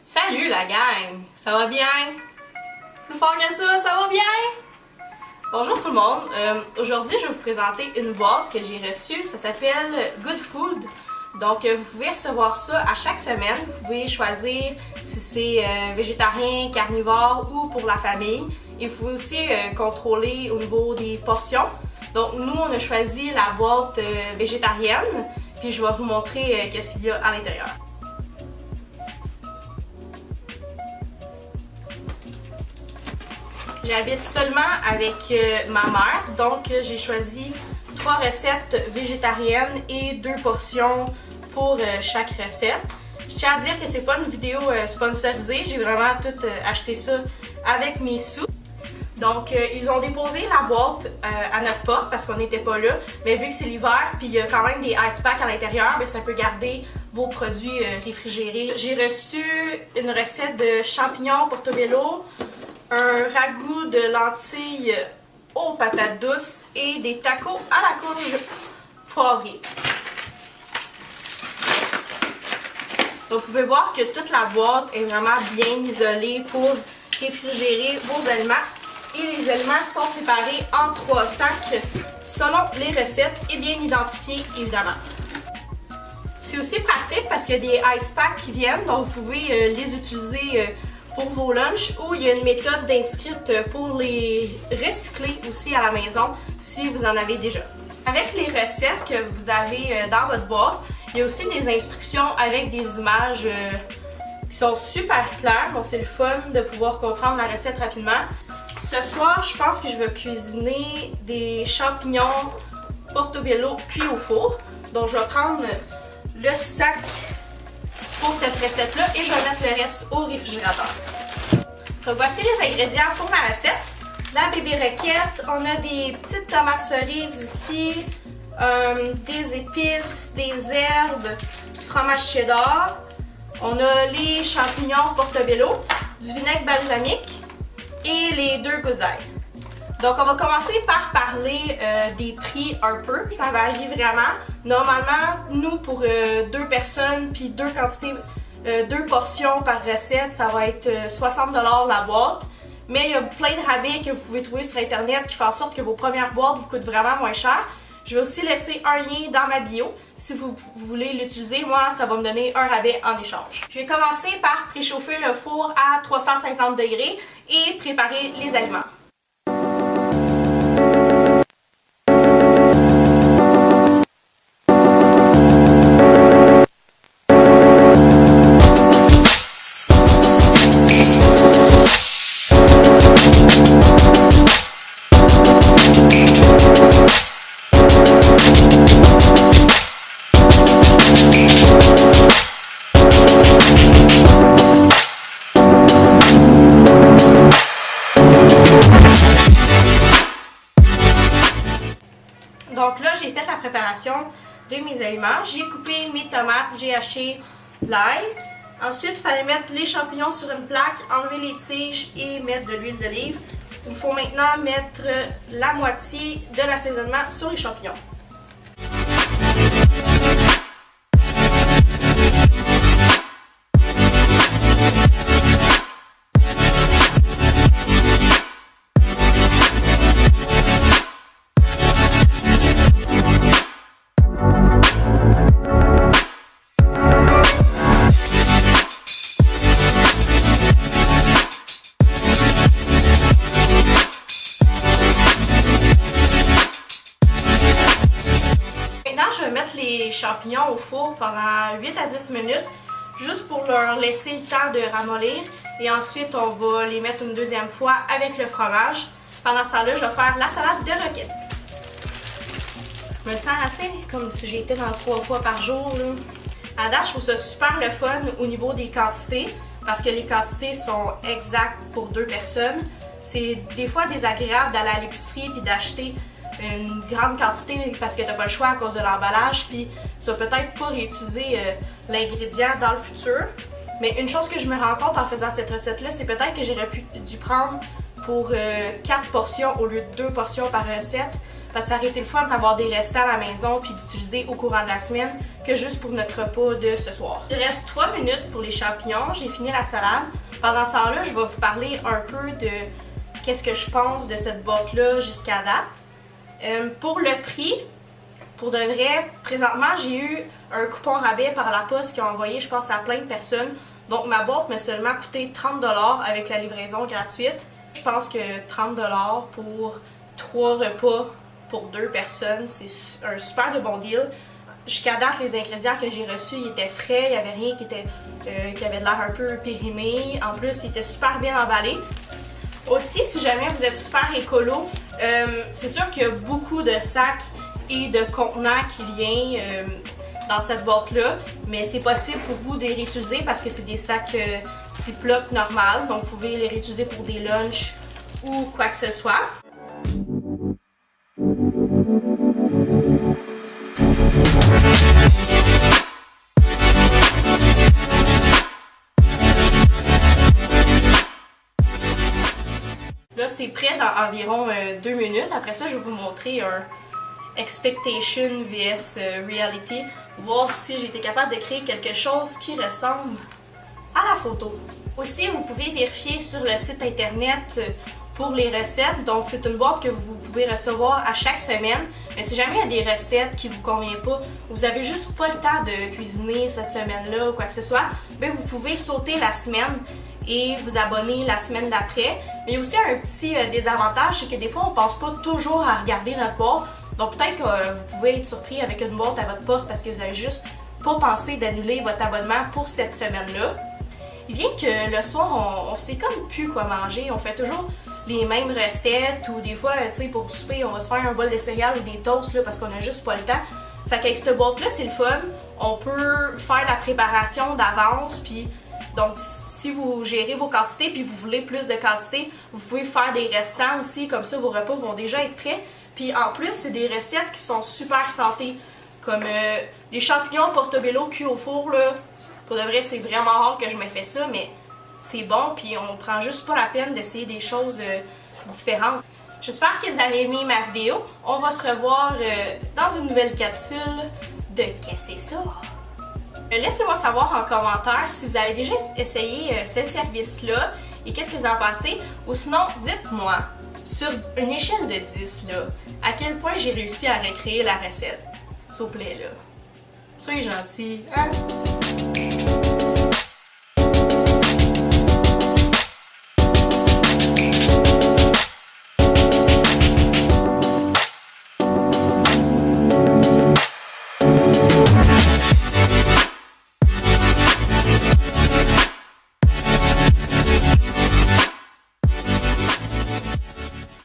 Salut la gang! Ça va bien? Plus fort que ça va bien? Bonjour tout le monde! Aujourd'hui, je vais vous présenter une boîte que j'ai reçue. Ça s'appelle Good Food. Donc, vous pouvez recevoir ça à chaque semaine. Vous pouvez choisir si c'est végétarien, carnivore ou pour la famille. Et vous pouvez aussi contrôler au niveau des portions. Donc, nous, on a choisi la boîte végétarienne. Puis, je vais vous montrer qu'est-ce qu'il y a à l'intérieur. J'habite seulement avec ma mère, donc j'ai choisi 3 recettes végétariennes et 2 portions pour chaque recette. Je tiens à dire que c'est pas une vidéo sponsorisée, j'ai vraiment tout acheté ça avec mes sous. Donc ils ont déposé la boîte à notre porte parce qu'on n'était pas là, mais vu que c'est l'hiver puis il y a quand même des ice packs à l'intérieur, ben ça peut garder vos produits réfrigérés. J'ai reçu une recette de champignons portobello, un ragoût de lentilles aux patates douces et des tacos à la courge poivrée. Donc vous pouvez voir que toute la boîte est vraiment bien isolée pour réfrigérer vos aliments. Et les aliments sont séparés en 3 sacs selon les recettes et bien identifiés évidemment. C'est aussi pratique parce qu'il y a des ice packs qui viennent, donc vous pouvez les utiliser pour vos lunchs, ou il y a une méthode d'inscrite pour les recycler aussi à la maison si vous en avez déjà. Avec les recettes que vous avez dans votre boîte, il y a aussi des instructions avec des images qui sont super claires, donc c'est le fun de pouvoir comprendre la recette rapidement. Ce soir, je pense que je vais cuisiner des champignons portobello cuits au four, donc je vais prendre le sac pour cette recette-là et je vais mettre le reste au réfrigérateur. Donc voici les ingrédients pour ma recette. La bébé roquette, on a des petites tomates cerises ici, des épices, des herbes, du fromage cheddar. On a les champignons portobello, du vinaigre balsamique et les 2 gousses d'ail. Donc on va commencer par parler des prix un peu. Ça varie vraiment. Normalement, nous pour 2 personnes puis 2 quantités, 2 portions par recette, ça va être 60$ la boîte. Mais il y a plein de rabais que vous pouvez trouver sur internet qui font en sorte que vos premières boîtes vous coûtent vraiment moins cher. Je vais aussi laisser un lien dans ma bio si vous voulez l'utiliser. Moi, ça va me donner un rabais en échange. Je vais commencer par préchauffer le four à 350 degrés et préparer les aliments. Donc là, j'ai fait la préparation de mes aliments. J'ai coupé mes tomates, j'ai haché l'ail. Ensuite, il fallait mettre les champignons sur une plaque, enlever les tiges et mettre de l'huile d'olive. Il faut maintenant mettre la moitié de l'assaisonnement sur les champignons. Je vais mettre les champignons au four pendant 8 à 10 minutes, juste pour leur laisser le temps de ramollir. Et ensuite, on va les mettre une deuxième fois avec le fromage. Pendant ce temps-là, je vais faire la salade de roquette. Je me sens assez comme si j'étais dans 3 fois par jour, là. À date, je trouve ça super le fun au niveau des quantités, parce que les quantités sont exactes pour 2 personnes. C'est des fois désagréable d'aller à l'épicerie et d'acheter une grande quantité parce que tu n'as pas le choix à cause de l'emballage, puis tu vas peut-être pas réutiliser l'ingrédient dans le futur. Mais une chose que je me rends compte en faisant cette recette-là, c'est peut-être que j'aurais dû prendre pour 4 portions au lieu de 2 portions par recette, parce que ça aurait été le fun d'avoir des restants à la maison puis d'utiliser au courant de la semaine que juste pour notre repas de ce soir. Il reste 3 minutes pour les champignons, j'ai fini la salade. Pendant ce temps-là, je vais vous parler un peu de qu'est-ce que je pense de cette boîte-là jusqu'à date. Pour le prix, pour de vrai, présentement, j'ai eu un coupon rabais par la poste qui a envoyé, je pense, à plein de personnes. Donc, ma boîte m'a seulement coûté 30$ avec la livraison gratuite. Je pense que 30$ pour 3 repas pour 2 personnes, c'est un super de bon deal. Jusqu'à date, les ingrédients que j'ai reçus, ils étaient frais, il n'y avait rien qui avait de l'air un peu périmé. En plus, ils étaient super bien emballés. Aussi, si jamais vous êtes super écolo, c'est sûr qu'il y a beaucoup de sacs et de contenants qui viennent dans cette boîte-là, mais c'est possible pour vous de les réutiliser parce que c'est des sacs Ziploc normal, donc vous pouvez les réutiliser pour des lunchs ou quoi que ce soit. Là, c'est prêt dans environ 2 minutes. Après ça, je vais vous montrer un expectation vs reality, voir si j'ai été capable de créer quelque chose qui ressemble à la photo. Aussi, vous pouvez vérifier sur le site internet pour les recettes. Donc, c'est une boîte que vous pouvez recevoir à chaque semaine. Mais si jamais il y a des recettes qui vous conviennent pas, vous avez juste pas le temps de cuisiner cette semaine-là ou quoi que ce soit, bien, vous pouvez sauter la semaine et vous abonner la semaine d'après. Mais il y a aussi un petit désavantage, c'est que des fois, on pense pas toujours à regarder notre boîte. Donc, peut-être que vous pouvez être surpris avec une boîte à votre porte parce que vous avez juste pas pensé d'annuler votre abonnement pour cette semaine-là. Il vient que le soir, on sait comme plus quoi manger. On fait toujours les mêmes recettes ou des fois, tu sais, pour souper, on va se faire un bol de céréales ou des toasts là, parce qu'on a juste pas le temps. Fait qu'avec cette boîte-là, c'est le fun. On peut faire la préparation d'avance, puis donc si vous gérez vos quantités puis vous voulez plus de quantité, vous pouvez faire des restants aussi, comme ça vos repas vont déjà être prêts. Puis en plus, c'est des recettes qui sont super santé, comme des champignons portobello cuits au four là. Pour de vrai, c'est vraiment rare que je me fais ça, mais c'est bon, puis on prend juste pas la peine d'essayer des choses différentes. J'espère que vous avez aimé ma vidéo. On va se revoir dans une nouvelle capsule de Qu'est-ce que c'est ça? Laissez-moi savoir en commentaire si vous avez déjà essayé ce service-là et qu'est-ce que vous en pensez. Ou sinon, dites-moi, sur une échelle de 10, là, à quel point j'ai réussi à recréer la recette. S'il vous plaît, là. Soyez gentils, hein?